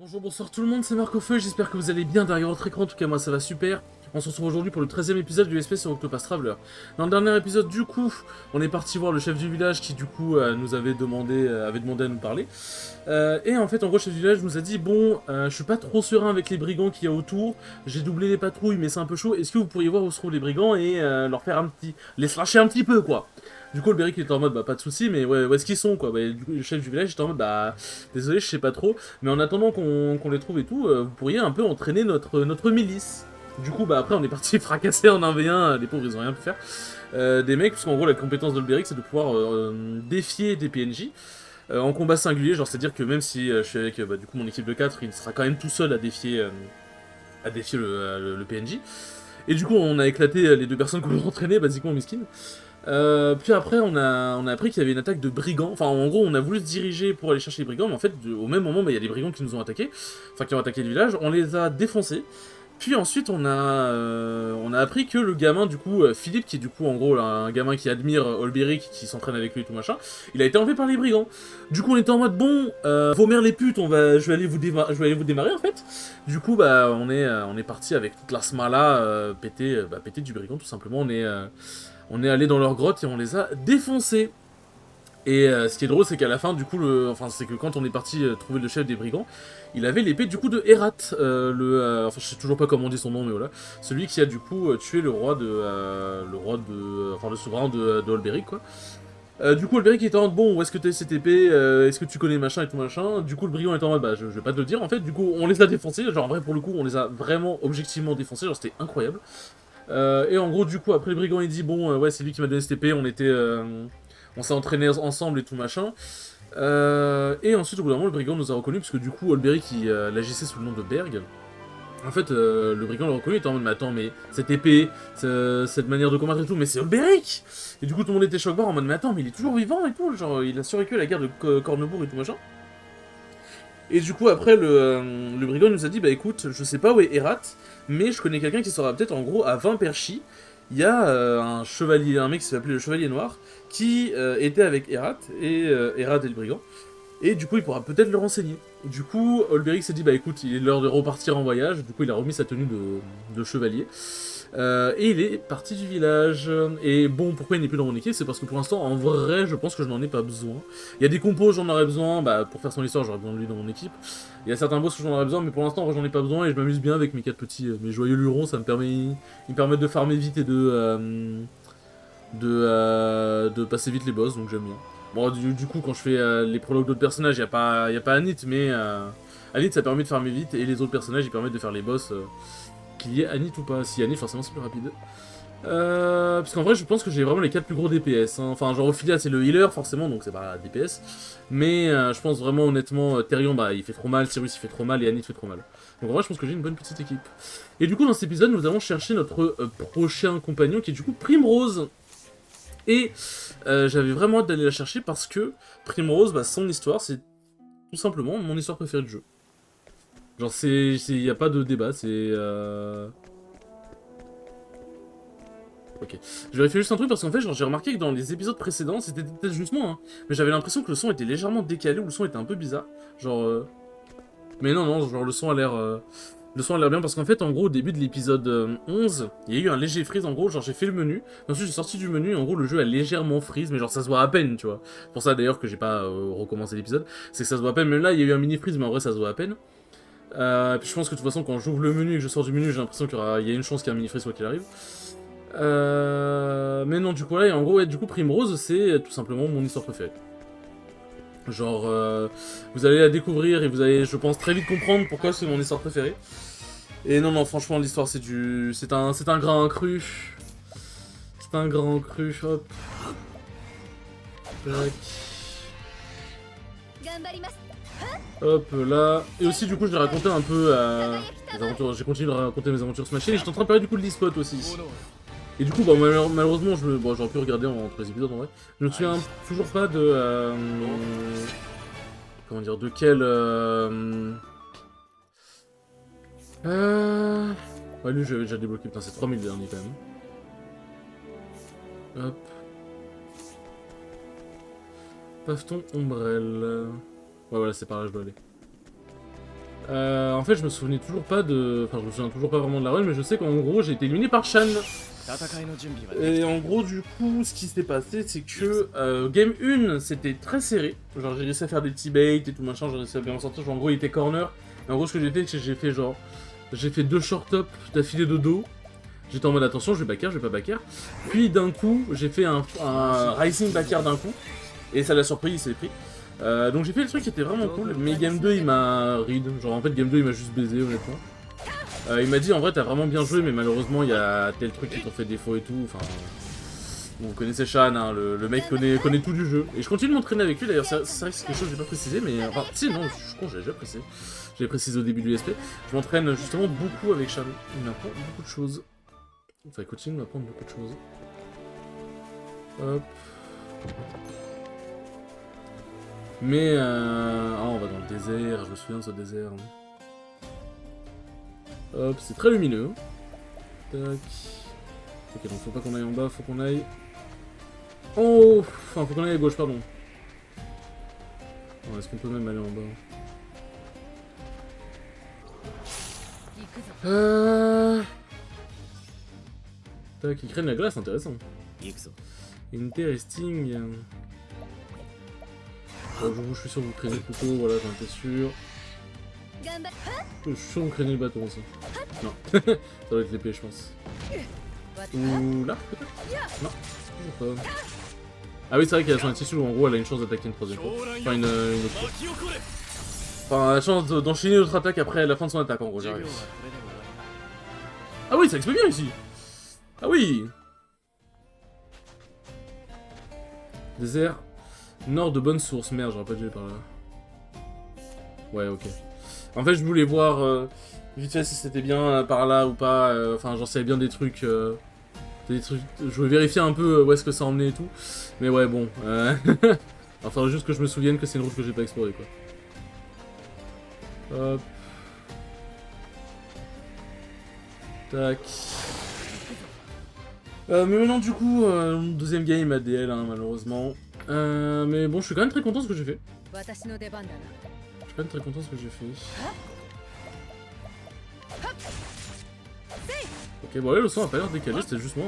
Bonjour, bonsoir tout le monde, c'est Marc-Feu, j'espère que vous allez bien derrière votre écran, en tout cas moi ça va super. On se retrouve aujourd'hui pour le 13e épisode du SP sur Octopath Traveler. Dans le dernier épisode, du coup, on est parti voir le chef du village qui, du coup, nous avait demandé à nous parler. Et en fait, en gros, le chef du village nous a dit, bon, je suis pas trop serein avec les brigands qu'il y a autour, j'ai doublé les patrouilles, mais c'est un peu chaud, est-ce que vous pourriez voir où se trouvent les brigands et leur faire un petit... les slasher un petit peu, quoi. Du coup, le Beric il était en mode, bah pas de soucis, mais ouais, où est-ce qu'ils sont, quoi. Bah, du coup, le chef du village était en mode, bah désolé, je sais pas trop, mais en attendant qu'on les trouve et tout, vous pourriez un peu entraîner notre milice. Du coup, bah après, on est parti fracasser en 1v1, les pauvres, ils ont rien pu faire. Des mecs, parce qu'en gros, la compétence de Beric, c'est de pouvoir défier des PNJ en combat singulier. Genre, c'est-à-dire que même si je suis avec du coup mon équipe de 4, il sera quand même tout seul à défier le PNJ. Et du coup, on a éclaté les deux personnes qu'on veut entraîner, basiquement, miskin. Puis après, on a appris qu'il y avait une attaque de brigands. Enfin, en gros, on a voulu se diriger pour aller chercher les brigands, mais en fait, au même moment, bah, il y a des brigands qui nous ont attaqués. Enfin, qui ont attaqué le village. On les a défoncés. Puis ensuite, on a appris que le gamin, du coup, Philippe, qui est du coup, en gros, un gamin qui admire Olberic, qui s'entraîne avec lui et tout machin, il a été enlevé par les brigands. Du coup, on était en mode, bon, vos mères les putes, je vais aller vous démarrer, en fait. Du coup, bah, on est parti avec toute la smala, péter du brigand, tout simplement. On est allé dans leur grotte et on les a défoncés. Et ce qui est drôle, c'est qu'à la fin, du coup, c'est que quand on est parti trouver le chef des brigands, il avait l'épée du coup de Herat, enfin je sais toujours pas comment on dit son nom, mais voilà, celui qui a du coup tué le souverain de Olberic, quoi. Du coup, Olberic était en mode, bon, où est-ce que t'as cette épée, est-ce que tu connais machin et tout machin. Du coup, le brigand était en mode, bah je vais pas te le dire en fait. Du coup, on les a défoncés, genre en vrai pour le coup, on les a vraiment objectivement défoncés, genre c'était incroyable. Et en gros, du coup, après le brigand, il dit, bon, ouais, c'est lui qui m'a donné cette épée, on s'est entraînés ensemble et tout machin. Et ensuite, au bout d'un moment, le brigand nous a reconnus, parce que du coup, Olberic, il l'agissait sous le nom de Berg. En fait, le brigand l'a reconnu, il était en mode, mais attends, mais cette épée, cette manière de combattre et tout, mais c'est Olberic. Et du coup, tout le monde était choc-barre en mode, mais attends, mais il est toujours vivant et tout, genre, il a survécu à la guerre de Cornebourg et tout machin. Et du coup, après, le brigand nous a dit, bah écoute, je sais pas où est Herat, mais je connais quelqu'un qui sera peut-être en gros à 20 perchis. Il y a un chevalier, un mec qui s'appelait le Chevalier Noir, qui était avec Herat, et Herat et le brigand. Et du coup, il pourra peut-être le renseigner. Du coup, Olberic s'est dit, bah écoute, il est l'heure de repartir en voyage. Du coup, il a remis sa tenue de chevalier. Et il est parti du village. Et bon, pourquoi il n'est plus dans mon équipe? C'est parce que pour l'instant, en vrai, je pense que je n'en ai pas besoin. Il y a des compos, j'en aurais besoin. Bah, pour faire son histoire, j'aurais besoin de lui dans mon équipe. Il y a certains boss que j'en aurais besoin, mais pour l'instant, en vrai, j'en ai pas besoin. Et je m'amuse bien avec mes 4 petits, mes joyeux lurons. Ils me permettent de farmer vite et de passer vite les boss, donc j'aime bien. Bon, du coup, quand je fais les prologues d'autres personnages, y a pas Anit, mais Anit ça permet de farmer vite, et les autres personnages ils permettent de faire les boss, qu'il y ait Anit ou pas. Si Anit, forcément c'est plus rapide. Parce qu'en vrai, je pense que j'ai vraiment les 4 plus gros DPS. Hein. Enfin, genre Ophilia c'est le healer, forcément, donc c'est pas DPS. Mais je pense vraiment, honnêtement, Therion, bah il fait trop mal, Cyrus il fait trop mal, et Anit fait trop mal. Donc en vrai, je pense que j'ai une bonne petite équipe. Et du coup, dans cet épisode, nous allons chercher notre prochain compagnon, qui est du coup Primrose. Et j'avais vraiment hâte d'aller la chercher parce que Primrose, bah, son histoire, c'est tout simplement mon histoire préférée de jeu. Genre, y a pas de débat, c'est... Ok. Je vérifie juste un truc parce qu'en fait, genre, j'ai remarqué que dans les épisodes précédents, c'était peut-être juste moi, hein, mais j'avais l'impression que le son était légèrement décalé ou le son était un peu bizarre. Genre... Mais non, non, genre, le son a l'air... Le son a l'air bien parce qu'en fait, en gros, au début de l'épisode 11, il y a eu un léger freeze. En gros, genre j'ai fait le menu, ensuite j'ai sorti du menu. En gros, le jeu a légèrement freeze, mais genre ça se voit à peine, tu vois. C'est pour ça d'ailleurs que j'ai pas recommencé l'épisode, c'est que ça se voit à peine. Même là, il y a eu un mini freeze, mais en vrai, ça se voit à peine. Puis je pense que de toute façon, quand j'ouvre le menu et que je sors du menu, j'ai l'impression qu'il y a une chance qu'il y ait un mini freeze quoi qu'il arrive. Mais non, du coup, là, et en gros, ouais, du coup, Primrose, c'est tout simplement mon histoire préférée. Genre, vous allez la découvrir et vous allez, je pense, très vite comprendre pourquoi c'est mon histoire préférée. Et non, non, franchement, l'histoire, c'est un grand cru. C'est un grand cru, hop. Tac. Hop, là. Et aussi, du coup, je vais raconter un peu mes aventures. J'ai continué de raconter mes aventures sur ma chaîne et j'étais en train de parler du coup de l'e-spot aussi. Et du coup, bah, malheureusement, j'aurais pu regarder entre les épisodes en vrai. Je me souviens toujours pas de. Comment dire, de quel. Ouais, lui, j'avais déjà débloqué. Putain, c'est 3000 derniers quand même. Hop. Paveton Ombrelle. Ouais, voilà, c'est par là que je dois aller. En fait, je me souvenais toujours pas de... Enfin, je me souviens toujours pas vraiment de la run, mais je sais qu'en gros, j'ai été éliminé par Shan. Et en gros, du coup, ce qui s'est passé, c'est que Game 1, c'était très serré. Genre, j'ai réussi à faire des petits baits et tout machin, j'ai réussi à bien m'en sortir. Genre, en gros, il était corner. Et en gros, ce que j'ai fait, c'est que j'ai fait genre... J'ai fait 2 short top d'affilée de dos. J'étais en mode attention, je vais backer, je vais pas backer. Puis d'un coup, j'ai fait un rising backer d'un coup. Et ça l'a surpris, il s'est pris. Donc j'ai fait le truc qui était vraiment cool. Mais Game 2, il m'a read. Genre en fait, Game 2, il m'a juste baisé, honnêtement. Il m'a dit en vrai, t'as vraiment bien joué, mais malheureusement, il y a tel truc qui t'ont fait défaut et tout. Enfin. Vous connaissez Shan, hein, le mec connaît tout du jeu. Et je continue de m'entraîner avec lui d'ailleurs, c'est vrai que c'est quelque chose que j'ai pas précisé, mais. Enfin, si, non, je crois que j'ai déjà précisé. J'ai précisé au début du SP. Je m'entraîne justement beaucoup avec Shan. Il m'apprend beaucoup de choses. Enfin, coaching m'apprend beaucoup de choses. Hop. Mais ah, on va dans le désert, je me souviens de ce désert. Hop, c'est très lumineux. Tac. Ok, donc faut pas qu'on aille en bas, faut qu'on aille... Oh, enfin, faut qu'on aille à gauche, pardon. Est-ce qu'on peut même aller en bas? Tac, ils craignent la glace, intéressant. Interesting. Bon, je suis sûr que vous craignez le couteau, voilà, j'en étais sûr. Je suis sûr que vous craignez le bâton aussi. Non, ça doit être l'épée, je pense. Ou là, peut-être? Non, toujours pas. Ah oui, c'est vrai qu'il y a son attitude où en gros elle a une chance d'attaquer une troisième fois. Enfin, une autre fois. Enfin, la chance d'enchaîner une autre attaque après la fin de son attaque, en gros, j'arrive. Ah oui, ça explique bien ici! Ah oui! Désert. Nord de bonne source. Merde, j'aurais pas dû aller par là. Ouais, ok. En fait, je voulais voir vite fait si c'était bien par là ou pas. Enfin, j'en savais bien des trucs. Des trucs. Je voulais vérifier un peu où est-ce que ça emmenait et tout. Mais ouais, bon. Il faudrait juste que je me souvienne que c'est une route que j'ai pas explorée, quoi. Hop. Tac. Mais maintenant, du coup, deuxième game ADL, hein, malheureusement. Mais bon, je suis quand même très content de ce que j'ai fait. Je suis quand même très content de ce que j'ai fait. Ok, bon, là, le son a pas l'air décalé, c'était juste moi.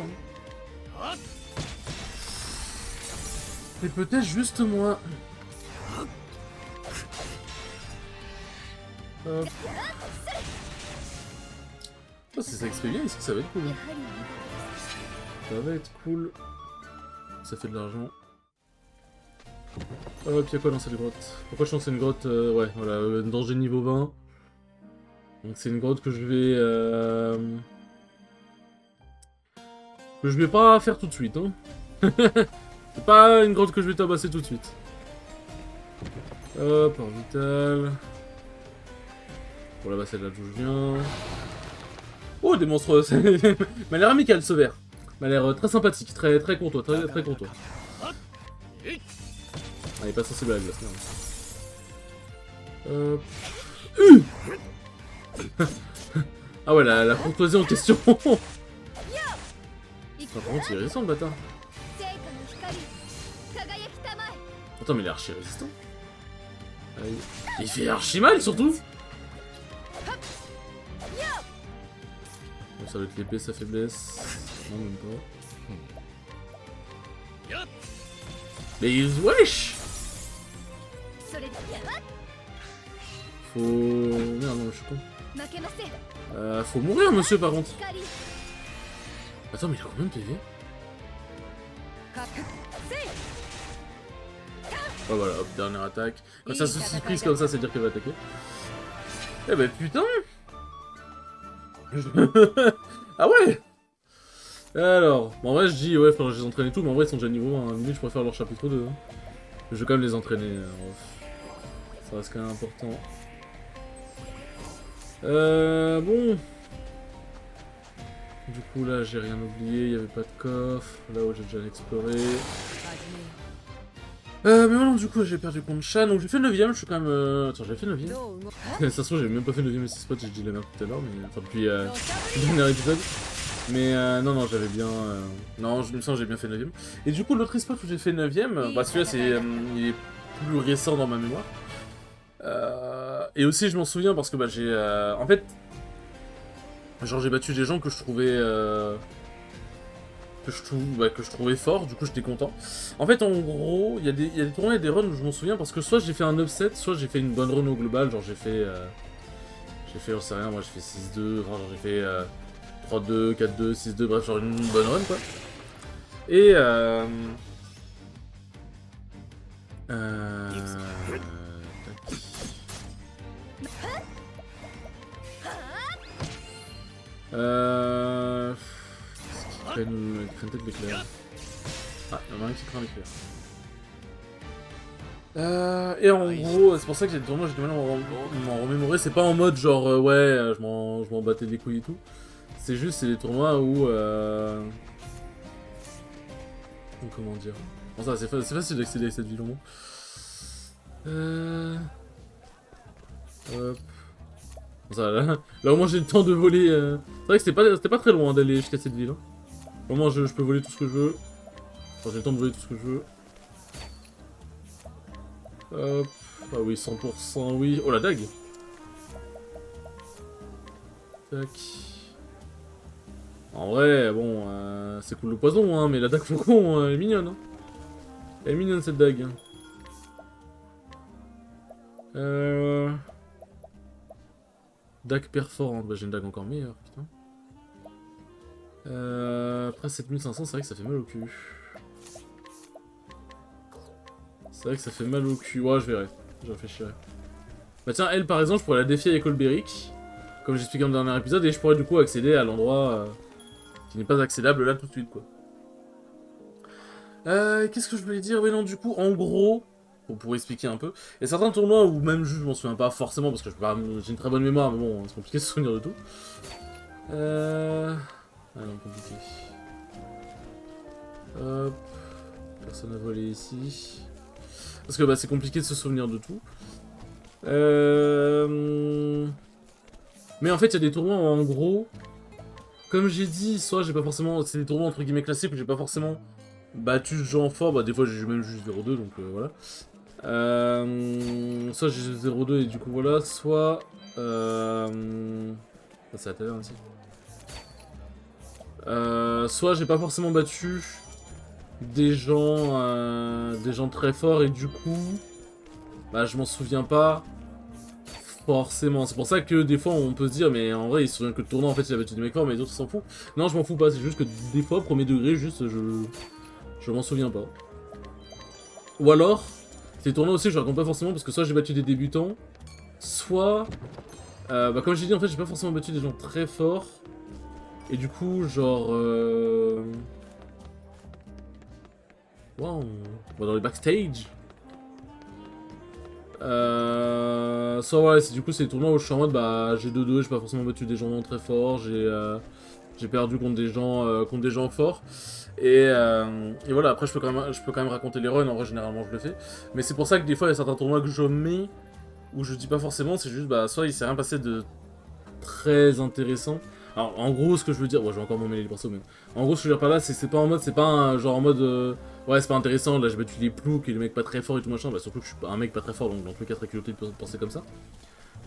Hein. C'est peut-être juste moi. Hop. Oh, si ça explique bien ici, ça va être cool. Ça va être cool. Ça fait de l'argent. Hop, y'a quoi dans cette grotte? Pourquoi je lance une grotte? Ouais, voilà, danger niveau 20. Donc c'est une grotte que je vais... que je vais pas faire tout de suite, hein. C'est pas une grotte que je vais tabasser tout de suite. Hop, orbital. Bon, là-bas, c'est là d'où je viens. Oh, des monstres. M'a l'air amical, ce verre. M'a l'air très sympathique, très courtois, très courtois. Ah, il est pas sensible à la glace, merde. Ah ouais, la courtoisie en question. Par contre, il est résistant, le bâtard. Attends, mais il est archi résistant. Il fait archi mal, surtout. Bon, ça va être l'épée, sa faiblesse. Non, même pas. Mais wesh! Faut... Merde, non, je suis con. Faut mourir, monsieur, par contre. Attends, mais il a combien de PV? Oh voilà, hop, dernière attaque. Quand ça se surprise comme ça, c'est dire qu'elle va attaquer. Eh ben putain. Ah ouais. Alors, bon, en vrai je dis ouais, faudrait que je les entraîne et tout, mais en vrai ils sont déjà niveau 1, limite je préfère leur chapitre 2. Hein. Je vais quand même les entraîner, ça reste quand même important. Bon. Du coup là j'ai rien oublié, il n'y avait pas de coffre, là où j'ai déjà exploré. Mais voilà, du coup j'ai perdu contre Shan, donc j'ai fait le 9ème, je suis quand même... Attends, j'ai fait le 9ème. De toute façon j'ai même pas fait le 9ème et 6 spots, j'ai dit la merde tout à l'heure, mais... Enfin depuis le dernier épisode. Mais non, j'avais bien... Non, je me sens que j'ai bien fait le 9ème. Et du coup l'autre spot où j'ai fait le 9ème, bah celui-là c'est... il est plus récent dans ma mémoire. et aussi, je m'en souviens parce que bah, j'ai... en fait, genre j'ai battu des gens que je trouvais... que je trouvais fort, du coup j'étais content. En fait, en gros, il y a des tournois et des runs où je m'en souviens parce que soit j'ai fait un upset, soit j'ai fait une bonne run au global, genre j'ai fait... j'en sais rien, moi j'ai fait 6-2, enfin genre j'ai fait 3-2, 4-2, 6-2, bref, genre une bonne run quoi. Et tac. Ils prennent peut-être l'éclair. Ah, il y en a un qui craint l'éclair. Et en gros, c'est pour ça que j'ai des tournois, j'ai du mal à m'en remémorer. C'est pas en mode genre, ouais, je m'en battais les couilles et tout. C'est juste, c'est des tournois où... comment dire... Bon, ça, c'est facile d'accéder à cette ville au moins. Hop. Bon, ça, là, au moins j'ai le temps de voler. C'est vrai que c'était pas très loin d'aller jusqu'à cette ville. Hein. Au moins je peux voler tout ce que je veux. Enfin, j'ai le temps de voler tout ce que je veux. Hop. Ah oui, 100%, oui. Oh, la dague. Tac. En vrai, bon, c'est cool le poison, hein, mais la dague faucon, elle est mignonne. Hein. Elle est mignonne cette dague. Dague perforante, bah j'ai une dague encore meilleure, putain. Après 7500, c'est vrai que ça fait mal au cul. C'est vrai que ça fait mal au cul. Ouais, je verrai. Je réfléchirai. Bah tiens, elle par exemple, je pourrais la défier avec Olberic, comme j'expliquais dans le dernier épisode, et je pourrais du coup accéder à l'endroit qui n'est pas accédable là tout de suite, quoi. Qu'est-ce que je voulais dire? Oui, non, du coup, en gros, pour expliquer un peu, il y a certains tournois où même juste je m'en souviens pas forcément parce que j'ai une très bonne mémoire, mais bon, c'est compliqué de se souvenir de tout. Ah non, compliqué. Hop. Personne à voler ici. Parce que bah, c'est compliqué de se souvenir de tout. Mais en fait, il y a des tournois où, en gros, comme j'ai dit, soit j'ai pas forcément... C'est des tournois entre guillemets classiques où j'ai pas forcément battu ce genre fort. Bah, des fois, j'ai même juste 0-2, donc voilà. Soit j'ai 0-2 et du coup, voilà. Soit... Ça, c'est la taverne aussi. Soit j'ai pas forcément battu des gens très forts et du coup bah je m'en souviens pas forcément. C'est pour ça que des fois on peut se dire mais en vrai il se souvient que le tournoi en fait il a battu des mecs forts mais les autres s'en foutent. Non je m'en fous pas, c'est juste que des fois premier degré juste je m'en souviens pas. Ou alors ces tournois aussi je raconte pas forcément parce que soit j'ai battu des débutants, soit bah comme j'ai dit en fait j'ai pas forcément battu des gens très forts. Et du coup, genre... Wow, on va dans les backstage. Soit voilà, du coup c'est des tournois où je suis en mode bah j'ai 2-2, j'ai pas forcément battu des gens très forts, j'ai perdu contre des gens forts. Et voilà, après je peux quand même raconter les runs, en vrai généralement je le fais. Mais c'est pour ça que des fois il y a certains tournois que je mets où je dis pas forcément, c'est juste bah soit il s'est rien passé de très intéressant. Alors en gros ce que je veux dire, bon je vais encore m'en mêler les pinceaux mais en gros ce que je veux dire par là c'est pas en mode, c'est pas un genre en mode ouais c'est pas intéressant, là j'ai battu les ploucs et les mecs pas très forts et tout machin, bah surtout que je suis pas un mec pas très fort donc dans tous les cas très culotté de penser comme ça.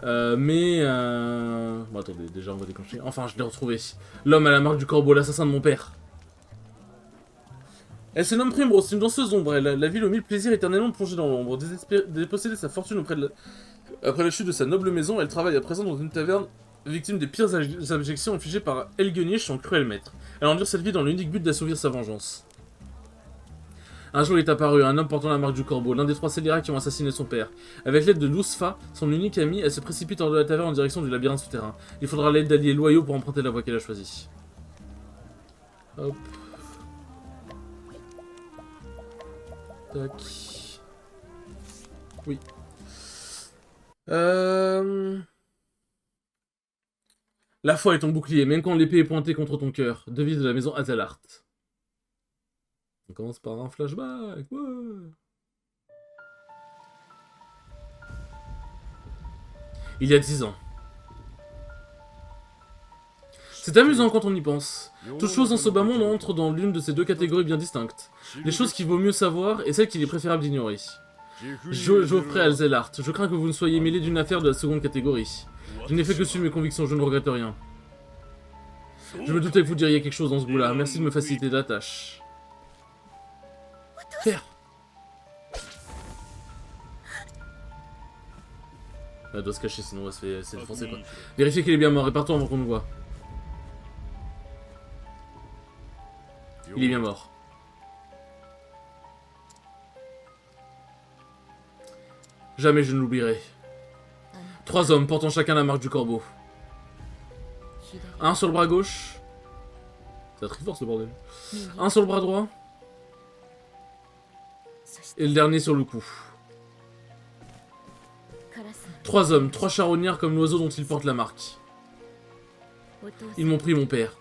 Bon attendez, déjà on va déclencher, enfin je l'ai retrouvé. L'homme à la marque du corbeau, l'assassin de mon père. Elle se nomme Primrose, c'est une danseuse ombre, la ville aux mille plaisirs éternellement plongée dans l'ombre. Dépossédée de sa fortune après la chute de sa noble maison, elle travaille à présent dans une taverne, victime des pires abjections infligées par Elgenich, son cruel maître. Elle endure cette vie dans l'unique but d'assouvir sa vengeance. Un jour est apparu un homme portant la marque du corbeau, l'un des 3 scélérats qui ont assassiné son père. Avec l'aide de Lusfa, son unique amie, elle se précipite hors de la taverne en direction du labyrinthe souterrain. Il faudra l'aide d'alliés loyaux pour emprunter la voie qu'elle a choisie. Hop. Tac. Oui. La foi est ton bouclier, même quand l'épée est pointée contre ton cœur. Devise de la maison Azalart. On commence par un flashback. Ouais. Il y a 10 ans. C'est amusant quand on y pense. Toute chose dans ce bas monde entre dans l'une de ces deux catégories bien distinctes. Les choses qu'il vaut mieux savoir et celles qu'il est préférable d'ignorer. Geoffrey Alzelart, je crains que vous ne soyez mêlé d'une affaire de la seconde catégorie. Je n'ai fait que suivre mes convictions, je ne regrette rien. Je me doutais que vous diriez quelque chose dans ce goût-là. Merci de me faciliter la tâche. Père. Elle doit se cacher, sinon elle se fait défoncer quoi. Vérifiez qu'il est bien mort et partons avant qu'on nous voit. Il est bien mort. Jamais je ne l'oublierai. 3 hommes portant chacun la marque du corbeau. Un sur le bras gauche. C'est très fort ce bordel. Un sur le bras droit. Et le dernier sur le cou. 3 hommes, 3 charognards comme l'oiseau dont ils portent la marque. Ils m'ont pris mon père.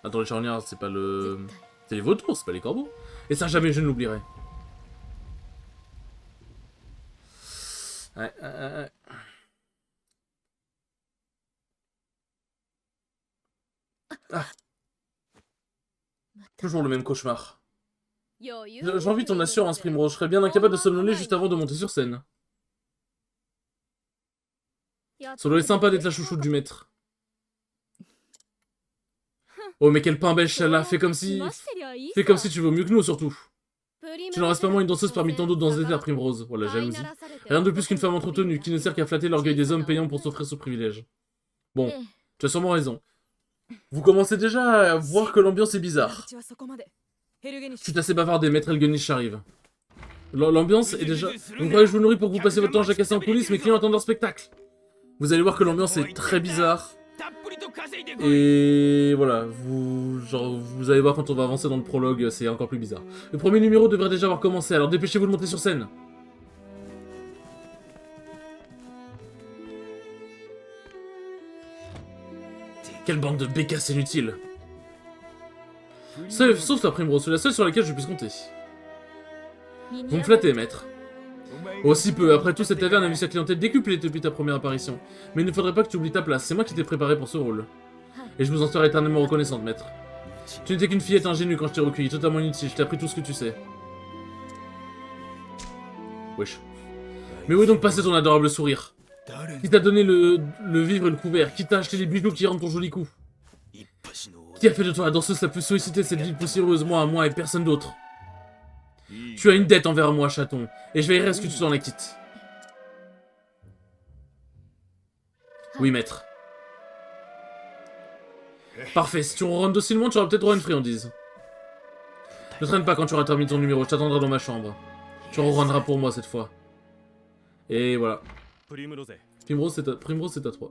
Attends, les charognards, c'est pas le... C'est les vautours, c'est pas les corbeaux. Et ça, jamais je ne l'oublierai. Ouais. Ah. Toujours le même cauchemar. J'envie ton assurance, Primrose. Je serais bien incapable de somnoler juste avant de monter sur scène. Ça doit être sympa d'être la chouchoute du maître. Oh, mais quel pain belge là. Fais comme si tu vaux mieux que nous, surtout. Tu n'en restes pas moins une danseuse parmi tant d'autres danseuses à Primrose. Voilà, jalousie. Rien de plus qu'une femme entretenue, qui ne sert qu'à flatter l'orgueil des hommes payants pour s'offrir ce privilège. Bon, tu as sûrement raison. Vous commencez déjà à voir que l'ambiance est bizarre. Je suis assez bavardé, maître Elgenich arrive. L'ambiance est déjà... Vous croyez que je vous nourris pour que vous passiez votre temps à jacasser en coulisses, mes clients attendent leur spectacle. Vous allez voir que l'ambiance est très bizarre. Et voilà, vous allez voir quand on va avancer dans le prologue, c'est encore plus bizarre. Le premier numéro devrait déjà avoir commencé, alors dépêchez-vous de monter sur scène. Quelle bande de bécasses inutiles. Sauf la Primrose, c'est la seule sur laquelle je puisse compter. Vous me flattez, maître. Aussi peu, après tout, cette taverne a vu sa clientèle décuplée depuis ta première apparition. Mais il ne faudrait pas que tu oublies ta place, c'est moi qui t'ai préparé pour ce rôle. Et je vous en serai éternellement reconnaissante, maître. Tu n'étais qu'une fillette ingénue quand je t'ai recueilli, totalement inutile, je t'ai appris tout ce que tu sais. Wesh. Mais où est donc passé ton adorable sourire? Qui t'a donné le vivre et le couvert? Qui t'a acheté les bijoux qui rendent ton joli coup? Qui a fait de toi la danseuse la plus sollicitée de cette ville poussiéreuse, moi et personne d'autre? Tu as une dette envers moi, chaton, et je veillerai à ce que tu t'en acquittes. Oui, maître. Parfait, si tu ronronnes docilement, tu auras peut-être droit à une friandise. Ne traîne pas quand tu auras terminé ton numéro, je t'attendrai dans ma chambre. Tu ronronneras pour moi cette fois. Et voilà. Primrose, c'est à toi.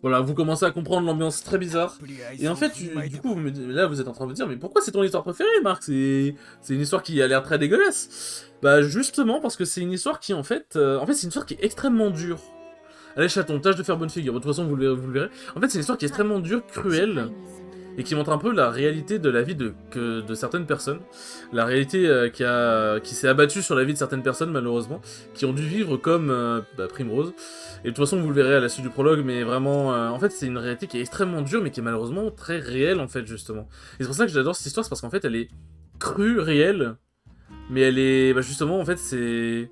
Voilà, vous commencez à comprendre l'ambiance très bizarre. Et en fait, du coup, là, vous êtes en train de me dire, mais pourquoi c'est ton histoire préférée, Marc? C'est une histoire qui a l'air très dégueulasse. Bah, justement, parce que c'est une histoire qui, en fait, c'est une histoire qui est extrêmement dure. Allez, chaton, tâche de faire bonne figure. De toute façon, vous le verrez. En fait, c'est une histoire qui est extrêmement dure, cruelle, et qui montre un peu la réalité de la vie de certaines personnes. La réalité qui s'est abattue sur la vie de certaines personnes, malheureusement, qui ont dû vivre comme Primrose. Et de toute façon, vous le verrez à la suite du prologue, mais vraiment, en fait, c'est une réalité qui est extrêmement dure, mais qui est malheureusement très réelle, en fait, justement. Et c'est pour ça que j'adore cette histoire, c'est parce qu'en fait, elle est crue, réelle, mais elle est, justement, en fait, c'est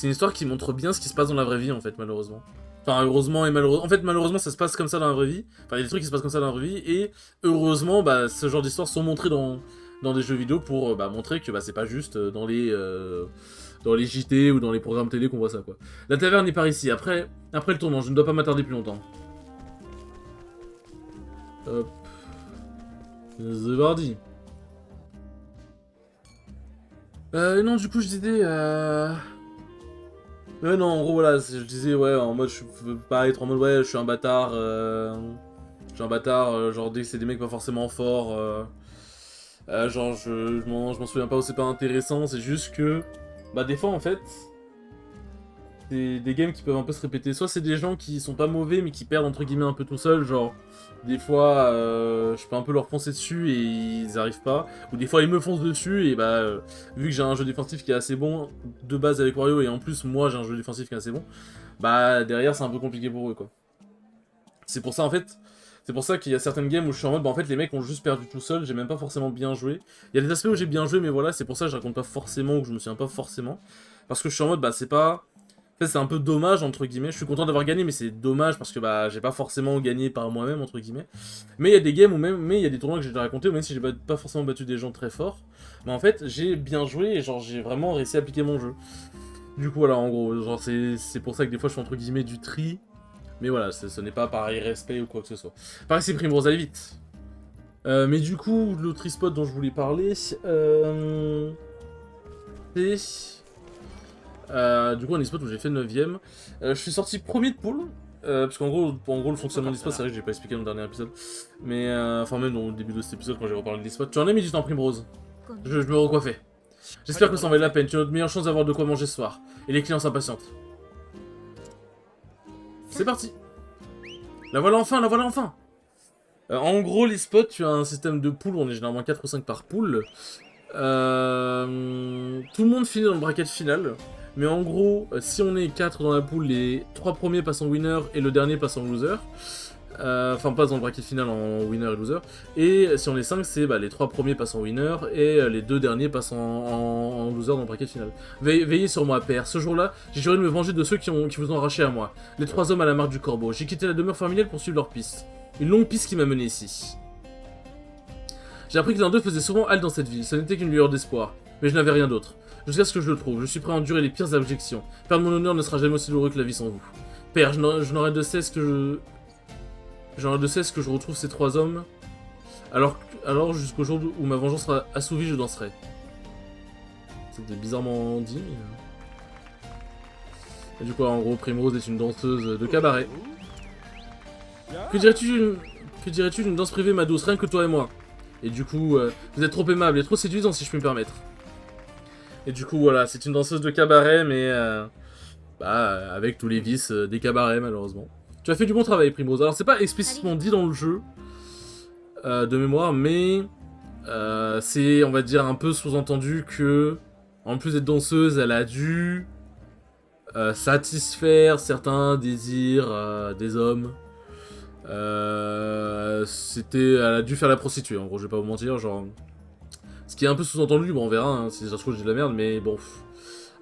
une histoire qui montre bien ce qui se passe dans la vraie vie, en fait, malheureusement. Enfin, heureusement et malheureusement. En fait, malheureusement, ça se passe comme ça dans la vraie vie. Enfin, il y a des trucs qui se passent comme ça dans la vraie vie. Et heureusement, ce genre d'histoires sont montrées dans des jeux vidéo pour montrer que c'est pas juste dans les JT ou dans les programmes télé qu'on voit ça, quoi. La taverne est par ici. Après le tournant, je ne dois pas m'attarder plus longtemps. Hop. C'est parti. Non, du coup, je disais... non, en gros, voilà, je disais, ouais, en mode, je veux pas être en mode, ouais, je suis un bâtard, genre, dès que c'est des mecs pas forcément forts, genre, je m'en souviens pas ou c'est pas intéressant, c'est juste que, des fois, en fait, c'est des games qui peuvent un peu se répéter, soit c'est des gens qui sont pas mauvais, mais qui perdent, entre guillemets, un peu tout seuls, genre, des fois, je peux un peu leur foncer dessus et ils arrivent pas, ou des fois ils me foncent dessus et vu que j'ai un jeu défensif qui est assez bon de base avec Wario et en plus moi j'ai un jeu défensif qui est assez bon, derrière c'est un peu compliqué pour eux, quoi. C'est pour ça en fait, C'est pour ça qu'il y a certaines games où je suis en mode, bah en fait les mecs ont juste perdu tout seul, j'ai même pas forcément bien joué. Il y a des aspects où j'ai bien joué, mais voilà, c'est pour ça que je raconte pas forcément, ou que je me souviens pas forcément. Parce que je suis en mode, bah c'est pas... En fait c'est un peu dommage, entre guillemets, je suis content d'avoir gagné, mais c'est dommage parce que bah j'ai pas forcément gagné par moi-même, entre guillemets. Mais il y a des games où même, mais il y a des tournois que j'ai raconté, où même si j'ai pas forcément battu des gens très forts, mais en fait j'ai bien joué et genre j'ai vraiment réussi à appliquer mon jeu. Du coup voilà, en gros, genre c'est pour ça que des fois je fais entre guillemets du tri. Mais voilà, ce n'est pas par irrespect ou quoi que ce soit. Pareil, c'est Primrose, allez vite. Mais du coup, l'autre e-spot dont je voulais parler, c'est... du coup, un e-spot où j'ai fait 9ème. Je suis sorti premier de poule. Parce qu'en gros, le fonctionnement de l'e-spot, c'est vrai que j'ai pas expliqué dans le dernier épisode. Mais, enfin, même dans le début de cet épisode, quand j'ai reparlé de l'e-spot. Tu en as mis du temps, Primrose. Je me recoiffais. J'espère que ça en valait la peine. Tu as notre meilleure chance d'avoir de quoi manger ce soir. Et les clients s'impatientent. C'est parti. La voilà enfin, la voilà enfin. En gros, les spots, tu as un système de pool, on est généralement 4 ou 5 par pool. Tout le monde finit dans le bracket final. Mais en gros, si on est 4 dans la pool, les 3 premiers passent en winner et le dernier passe en loser. Enfin, passe dans le bracket final en winner et loser. Et si on est 5, c'est bah, les 3 premiers passent en winner et les 2 derniers passent en loser dans le bracket final. Veillez sur moi, père. Ce jour-là, j'ai juré de me venger de ceux qui vous ont arraché à moi. Les 3 hommes à la marque du corbeau. J'ai quitté la demeure familiale pour suivre leur piste. Une longue piste qui m'a mené ici. J'ai appris que l'un d'eux faisait souvent halte dans cette ville. Ce n'était qu'une lueur d'espoir. Mais je n'avais rien d'autre. Jusqu'à ce que je le trouve. Je suis prêt à endurer les pires objections. Perdre mon honneur ne sera jamais aussi douloureux que la vie sans vous. Père, je n'aurai de cesse que je retrouve ces 3 hommes. Alors jusqu'au jour où ma vengeance sera assouvie, je danserai. C'était bizarrement dit, mais... Et du coup, en gros, Primrose est une danseuse de cabaret. Que dirais-tu d'une danse privée, ma douce, rien que toi et moi? Et du coup, vous êtes trop aimable et trop séduisant, si je puis me permettre. Et du coup, voilà, c'est une danseuse de cabaret, mais... bah, avec tous les vices des cabarets, malheureusement. Tu as fait du bon travail, Primrose. Alors, c'est pas explicitement dit dans le jeu, de mémoire, mais... c'est, on va dire, un peu sous-entendu que... En plus d'être danseuse, elle a dû... satisfaire certains désirs des hommes. Elle a dû faire la prostituée, en gros, je vais pas vous mentir, genre... Ce qui est un peu sous-entendu, bon on verra, hein, si ça se trouve je dis de la merde, mais bon...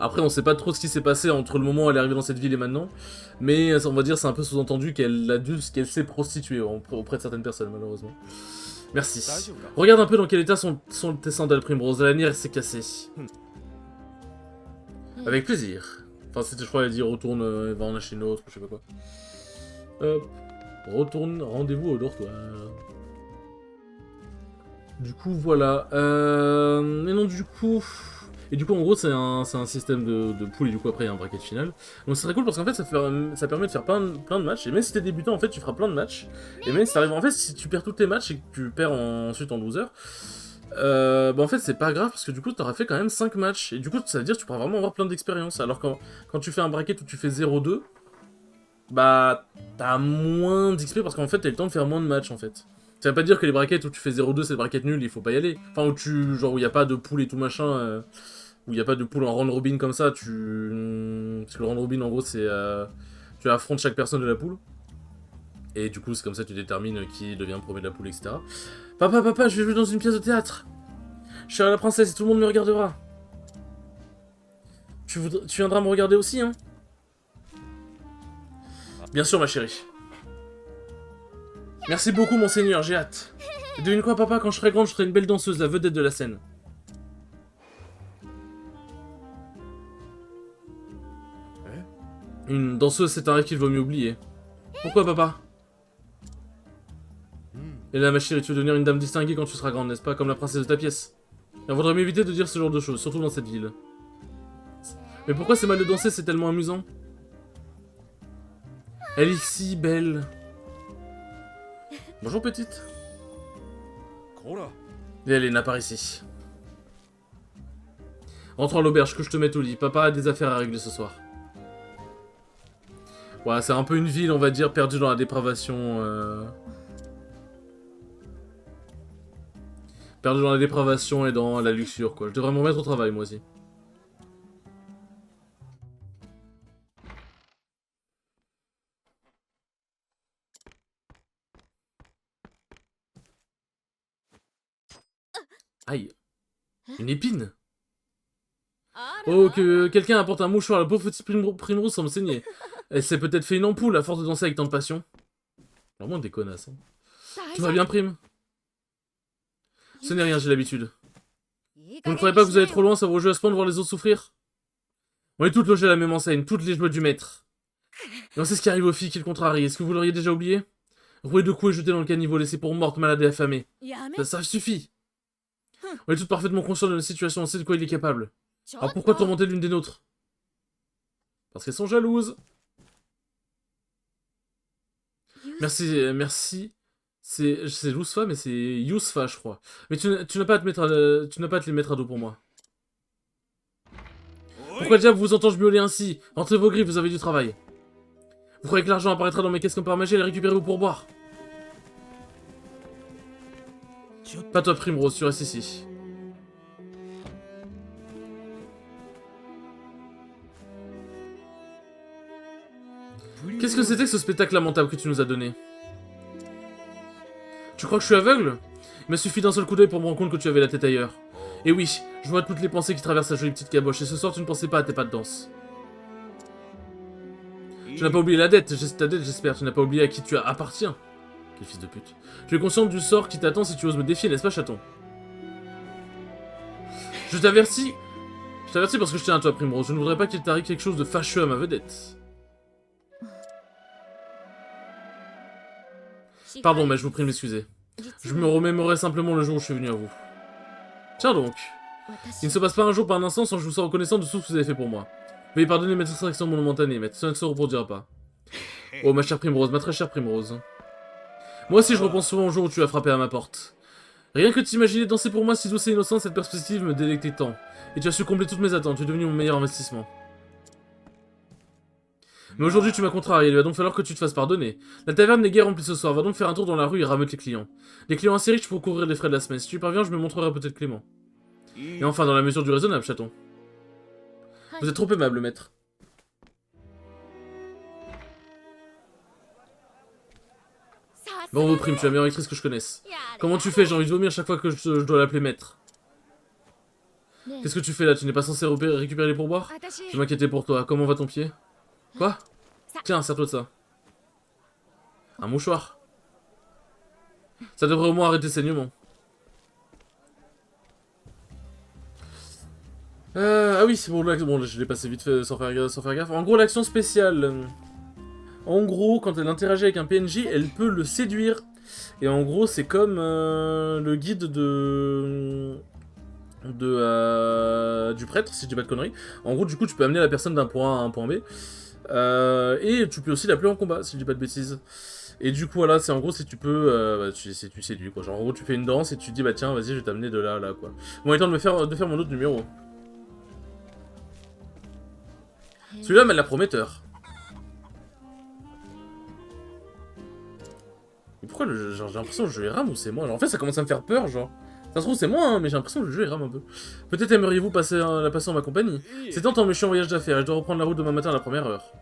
Après on sait pas trop ce qui s'est passé entre le moment où elle est arrivée dans cette ville et maintenant, mais on va dire c'est un peu sous-entendu qu'elle s'est prostituée auprès de certaines personnes, malheureusement. Merci. Regarde un peu dans quel état sont tes sandales, Primrose, la lanière s'est cassée. Avec plaisir. Enfin, c'était, je crois, elle a dit retourne, va en acheter une autre, je sais pas quoi. Retourne, rendez-vous au dortoir. Du coup, voilà. Mais non, du coup... Et du coup, en gros, c'est un système de pool, et du coup, après, il y a un bracket final. Donc, c'est très cool parce qu'en fait, ça permet de faire plein de matchs. Et même si t'es débutant, en fait, tu feras plein de matchs. Et même si t'arrives... En fait, si tu perds tous tes matchs et que tu perds ensuite en loser, bah en fait, c'est pas grave parce que du coup, t'auras fait quand même 5 matchs. Et du coup, ça veut dire que tu pourras vraiment avoir plein d'expérience. Alors, quand tu fais un bracket où tu fais 0-2, bah, t'as moins d'XP parce qu'en fait, t'as le temps de faire moins de matchs, en fait. Ça veut pas dire que les brackets où tu fais 0-2 c'est des brackets nuls, il faut pas y aller. Enfin, où il y a pas de pool et tout machin, où il y a pas de pool en round robin comme ça, parce que le round robin en gros c'est... tu affrontes chaque personne de la pool. Et du coup c'est comme ça que tu détermines qui devient premier de la pool, etc. Papa, je vais jouer dans une pièce de théâtre. Je serai la princesse et tout le monde me regardera. Tu viendras me regarder aussi, hein? Bien sûr, ma chérie. Merci beaucoup, monseigneur, j'ai hâte. Et devine quoi, papa, quand je serai grande, je serai une belle danseuse, la vedette de la scène. Une danseuse, c'est un rêve qu'il vaut mieux oublier. Pourquoi, papa? Et là, ma chérie, tu veux devenir une dame distinguée quand tu seras grande, n'est-ce pas? Comme la princesse de ta pièce. Et on voudrait m'éviter de dire ce genre de choses, surtout dans cette ville. Mais pourquoi c'est mal de danser, c'est tellement amusant? Elle est si belle. Bonjour, petite. Et Elena, par ici. Rentre à l'auberge, que je te mette au lit. Papa a des affaires à régler ce soir. Voilà, c'est un peu une ville, on va dire, perdue dans la dépravation. Perdue dans la dépravation et dans la luxure, quoi. Je devrais me remettre au travail, moi aussi. Aïe. Une épine. Oh, que quelqu'un apporte un mouchoir, la pauvre petite Primrose semble saigner. Elle s'est peut-être fait une ampoule à force de danser avec tant de passion. Vraiment des connasses. Hein. Tout va bien, Prime? Ce n'est rien, j'ai l'habitude. Vous ne croyez pas que vous allez trop loin, ça vaut le jeu à se prendre de voir les autres souffrir? On est toutes logées à la même enseigne, toutes les jouets du maître. Et on sait ce qui arrive aux filles qui le contrarient, est-ce que vous l'auriez déjà oublié? Roué de coups et jeté dans le caniveau, laissé pour morte, malade et affamée. Ça suffit. On est toutes parfaitement conscientes de notre situation, on sait de quoi il est capable. Alors pourquoi tourmenter l'une des nôtres? Parce qu'elles sont jalouses. Merci. C'est Lousfa, mais c'est Yousfa, je crois. Mais tu n'as pas à te les mettre à dos pour moi. Pourquoi diable vous entends-je miauler ainsi? Rentrez vos griffes, vous avez du travail. Vous croyez que l'argent apparaîtra dans mes caisses comme par magie et les récupérez-vous pour boire? Pas toi, Primrose, tu restes ici. Qu'est-ce que c'était que ce spectacle lamentable que tu nous as donné? Tu crois que je suis aveugle? Il m'a suffi d'un seul coup d'œil pour me rendre compte que tu avais la tête ailleurs. Et oui, je vois toutes les pensées qui traversent ta jolie petite caboche, et ce soir tu ne pensais pas à tes pas de danse. Tu n'as pas oublié ta dette, j'espère, tu n'as pas oublié à qui tu appartiens. Quel fils de pute. Tu es consciente du sort qui t'attend si tu oses me défier, n'est-ce pas, chaton? Je t'avertis parce que je tiens à toi, Primrose, je ne voudrais pas qu'il t'arrive quelque chose de fâcheux à ma vedette. Pardon, mais je vous prie de m'excuser. Je me remémorais simplement le jour où je suis venu à vous. Tiens donc. Il ne se passe pas un jour par un instant sans que je vous sois reconnaissant de tout ce que vous avez fait pour moi. Veuillez pardonner mes distractions momentanées, mais ça ne se reproduira pas. Oh, ma chère Primrose, ma très chère Primrose. Moi aussi, je repense souvent au jour où tu as frappé à ma porte. Rien que de t'imaginer danser pour moi si douce et innocente, cette perspective me délectait tant. Et tu as su combler toutes mes attentes, tu es devenu mon meilleur investissement. Mais aujourd'hui, tu m'as contrarié, il va donc falloir que tu te fasses pardonner. La taverne n'est guère remplie ce soir, va donc faire un tour dans la rue et rameuter les clients. Les clients assez riches pour couvrir les frais de la semaine. Si tu parviens, je me montrerai peut-être clément. Et enfin, dans la mesure du raisonnable, chaton. Vous êtes trop aimable, maître. Bravo, Prime, tu es la meilleure actrice que je connaisse. Comment tu fais? J'ai envie de vomir chaque fois que je dois l'appeler maître. Qu'est-ce que tu fais là? Tu n'es pas censé récupérer les pourboires? Je m'inquiétais pour toi. Comment va ton pied? Quoi? Tiens, sers-toi de ça. Un mouchoir. Ça devrait au moins arrêter le saignement. Ah oui, c'est bon, je l'ai passé vite fait sans faire gaffe. En gros, l'action spéciale. En gros, quand elle interagit avec un PNJ, elle peut le séduire. Et en gros, c'est comme le guide du prêtre, si je dis pas de conneries. En gros, du coup, tu peux amener la personne d'un point A à un point B. Et tu peux aussi l'appeler en combat, si je dis pas de bêtises. Et du coup, voilà, c'est en gros, si tu peux, tu séduis, quoi. Genre, en gros, tu fais une danse et tu te dis, bah tiens, vas-y, je vais t'amener de là à là, quoi. Bon, il est temps de faire mon autre numéro. Celui-là m'a l'air prometteur. Mais pourquoi genre, j'ai l'impression que le jeu est rame ou c'est moi? Genre, en fait, ça commence à me faire peur, genre. Ça se trouve, c'est moi, hein, mais j'ai l'impression que le jeu est rame un peu. Peut-être aimeriez-vous la passer en ma compagnie? C'est tentant, mais je suis en voyage d'affaires et je dois reprendre la route demain matin à la première heure.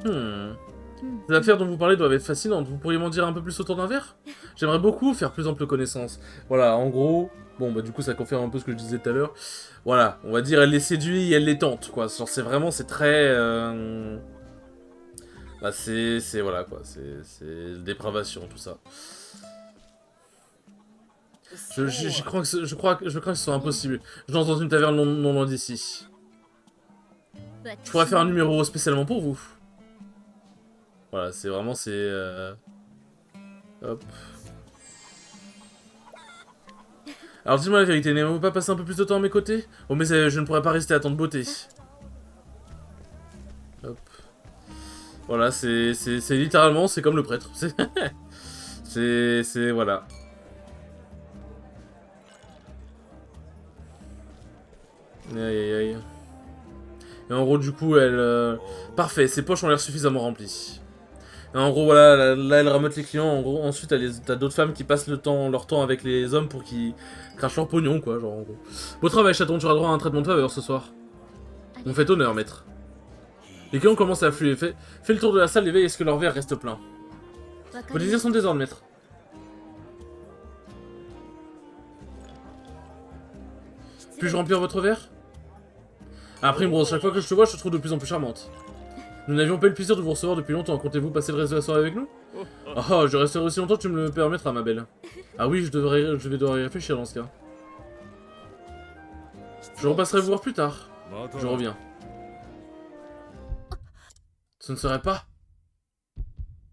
Les affaires dont vous parlez doivent être fascinantes. Vous pourriez m'en dire un peu plus autour d'un verre? J'aimerais beaucoup faire plus ample connaissance. Voilà, en gros... Bon, bah du coup, ça confirme un peu ce que je disais tout à l'heure. Voilà, on va dire, elle les séduit et elle les tente, quoi. Genre, c'est vraiment, c'est très... Bah, c'est... Voilà, quoi. C'est... dépravation, tout ça. Je crois que ce soit impossible. Je danse dans une taverne non loin d'ici. Je pourrais faire un numéro spécialement pour vous. Voilà, c'est vraiment, Hop. Alors dis-moi la vérité, n'aimez-vous pas passer un peu plus de temps à mes côtés? Oh mais je ne pourrais pas rester à tant de beauté. Hop. Voilà, c'est littéralement, c'est comme le prêtre. C'est... voilà. Aïe aïe aïe. Et en gros, du coup, elle... Parfait, ses poches ont l'air suffisamment remplies. Et en gros, voilà, là, elle ramote les clients. En gros, ensuite, t'as d'autres femmes qui passent leur temps avec les hommes pour qu'ils crachent leur pognon, quoi, genre, en gros. Beau travail, chaton, tu auras droit à un traitement de faveur ce soir. On fait honneur, maître. Les clients commencent à affluer. Fais le tour de la salle et veille à ce que leur verre reste plein. Vos désirs sont désordres, maître. Puis-je remplir votre verre? Ah, Primrose, chaque fois que je te vois, je te trouve de plus en plus charmante. Nous n'avions pas eu le plaisir de vous recevoir depuis longtemps. Comptez-vous passer le reste de la soirée avec nous? Oh, je resterai aussi longtemps que tu me le permettras, ma belle. Ah oui, je vais devoir y réfléchir dans ce cas. Je repasserai vous voir plus tard. Je reviens. Ce ne serait pas...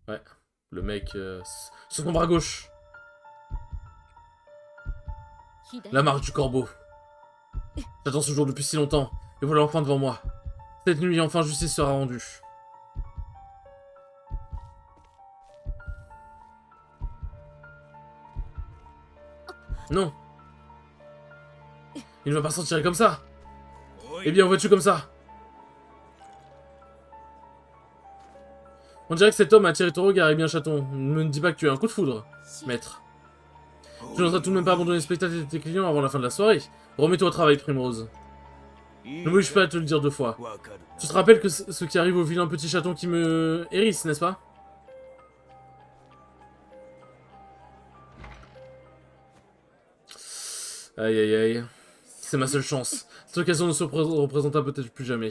Ouais, le mec... sur son bras gauche. La marque du corbeau. J'attends ce jour depuis si longtemps, et voilà enfin devant moi. Cette nuit, enfin justice sera rendue. Non. Il ne va pas s'en tirer comme ça. Eh bien, où vas-tu comme ça? On dirait que cet homme a attiré ton regard, eh bien chaton. Ne me dis pas que tu as un coup de foudre, maître. Tu n'oseras tout de même pas abandonner le spectacle de tes clients avant la fin de la soirée. Remets-toi au travail, Primrose. Ne m'oblige pas à te le dire 2 fois. Tu te rappelles que ce qui arrive au vilain petit chaton qui me hérisse, n'est-ce pas? Aïe aïe aïe. C'est ma seule chance. Cette occasion ne se représentera peut-être plus jamais.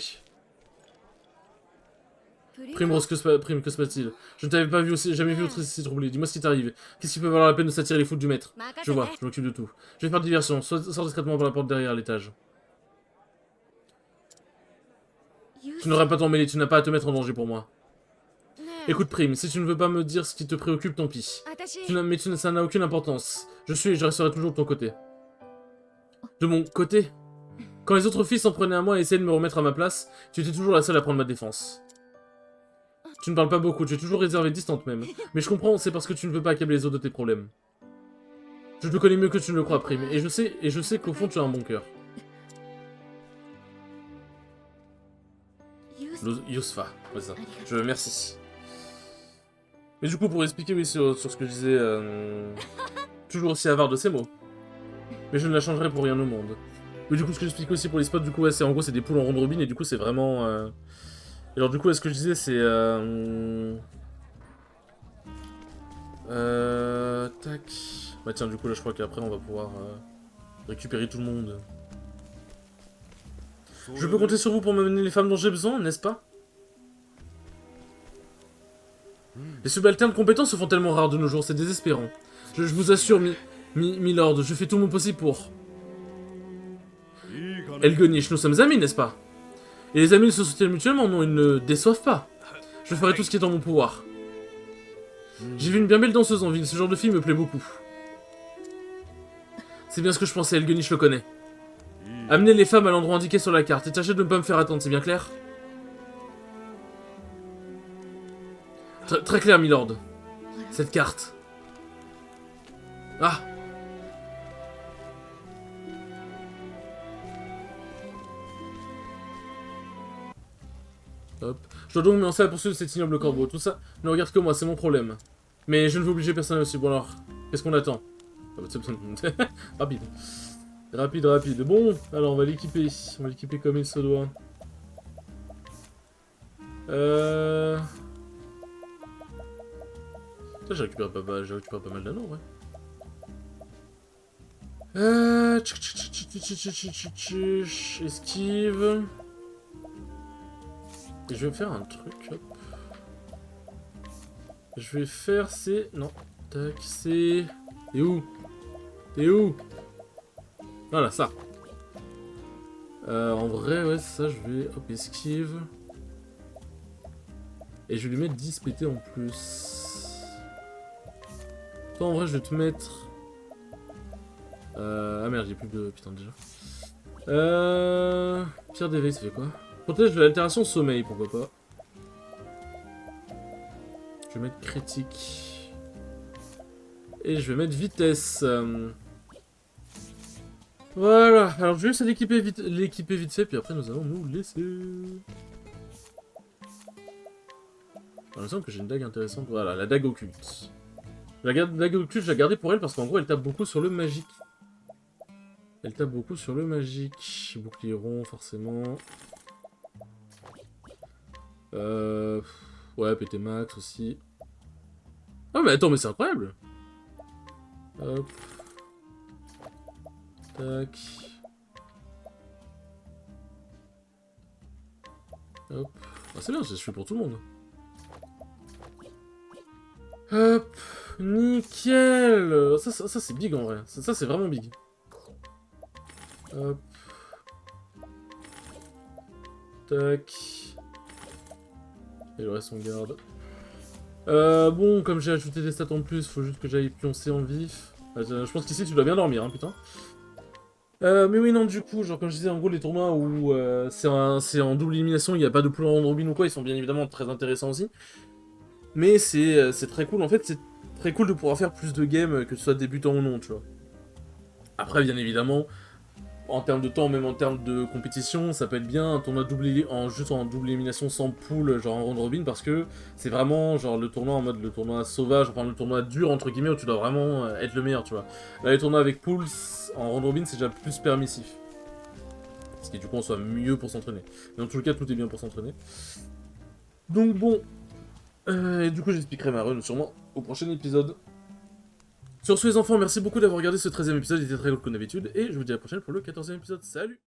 Primrose, que se passe-t-il? Je ne t'avais pas vu jamais vu aussi troublé. Dis-moi ce qui t'arrive. Qu'est-ce qui peut valoir la peine de s'attirer les foudres du maître? Je vois, je m'occupe de tout. Je vais faire diversion. Sors discrètement par la porte derrière l'étage. Tu n'aurais pas t'en mêler, tu n'as pas à te mettre en danger pour moi. Écoute, Prime, si tu ne veux pas me dire ce qui te préoccupe, tant pis. Mais ça n'a aucune importance. Je suis et je resterai toujours de ton côté. De mon côté? Quand les autres filles s'en prenaient à moi et essayaient de me remettre à ma place, tu étais toujours la seule à prendre ma défense. Tu ne parles pas beaucoup, tu es toujours réservée, distante même. Mais je comprends, c'est parce que tu ne veux pas accabler les autres de tes problèmes. Je te connais mieux que tu ne le crois, Prime, et je sais qu'au fond tu as un bon cœur. Yusfa, ouais ça. Merci. Mais du coup, pour expliquer oui, sur ce que je disais, toujours aussi avare de ces mots. Mais je ne la changerai pour rien au monde. Mais du coup, ce que j'explique aussi pour les spots, du coup, ouais, c'est en gros, c'est des poules en ronde robin, et du coup, c'est vraiment... Et alors, du coup, ce que je disais, c'est... Tac... Bah tiens, du coup, là, je crois qu'après, on va pouvoir récupérer tout le monde. Je peux compter sur vous pour m'amener les femmes dont j'ai besoin, n'est-ce pas? Les subalternes compétents se font tellement rares de nos jours, c'est désespérant. Je vous assure, Milord, je fais tout mon possible pour... Elgonich, nous sommes amis, n'est-ce pas? Et les amis ne se soutiennent mutuellement, non, ils ne déçoivent pas. Je ferai tout ce qui est en mon pouvoir. J'ai vu une bien belle danseuse en ville, ce genre de fille me plaît beaucoup. C'est bien ce que je pensais, Elgonich le connaît. Amenez les femmes à l'endroit indiqué sur la carte, et tâchez de ne pas me faire attendre, c'est bien clair? Très clair, Milord. Cette carte. Ah! Hop. Je dois donc me lancer à la poursuite de cet ignoble corbeau. Tout ça ne regarde que moi, c'est mon problème. Mais je ne veux obliger personne aussi. Bon alors, qu'est-ce qu'on attend? Rapide. Rapide. Bon, alors on va l'équiper. On va l'équiper comme il se doit. Ça, j'ai récupéré pas mal d'anneaux, ouais. Esquive. Et je vais faire un truc, hop. Je vais faire c'est... Non. Tac, c'est... T'es où? T'es où? Voilà, ça. En vrai, ouais, ça, je vais... Hop, esquive. Et je vais lui mettre 10 PT en plus. Toi, en vrai, je vais te mettre... Ah merde, j'ai plus de... Putain, déjà. Pierre d'éveil, ça fait quoi? Protège de l'altération sommeil, pourquoi pas. Je vais mettre critique. Et je vais mettre vitesse. Voilà, alors je vais essayer d'équiper l'équiper vite fait, puis après nous allons nous laisser. Il me semble que j'ai une dague intéressante. Voilà, la dague occulte. La dague occulte, je l'ai gardée pour elle parce qu'en gros, elle tape beaucoup sur le magique. Bouclier rond, forcément. Ouais, PT max aussi. Ah mais attends, mais c'est incroyable. Hop. Tac. Hop. Ah, c'est bien, je suis pour tout le monde. Hop. Nickel. Ça c'est big en vrai. Ça c'est vraiment big. Hop. Tac. Et le reste on garde. Bon, comme j'ai ajouté des stats en plus, faut juste que j'aille pioncer en vif. Je pense qu'ici tu dois bien dormir, hein, putain. Mais oui, non, du coup, genre comme je disais, en gros, les tournois où c'est en double élimination, il n'y a pas de pool en round robin ou quoi, ils sont bien évidemment très intéressants aussi. Mais c'est très cool, en fait, c'est très cool de pouvoir faire plus de games, que ce soit débutant ou non, tu vois. Après, bien évidemment, en termes de temps, même en termes de compétition, ça peut être bien un tournoi juste en double élimination sans pool, genre en round robin, parce que c'est vraiment genre le tournoi en mode le tournoi sauvage, enfin le tournoi dur entre guillemets où tu dois vraiment être le meilleur, tu vois. Là, les tournois avec pools en round robin, c'est déjà plus permissif. Ce qui du coup en soit mieux pour s'entraîner. Mais dans tout le cas, tout est bien pour s'entraîner. Donc bon, et du coup j'expliquerai ma run sûrement au prochain épisode. Sur ce les enfants, merci beaucoup d'avoir regardé ce 13e épisode, il était très cool comme d'habitude, et je vous dis à la prochaine pour le 14e épisode. Salut!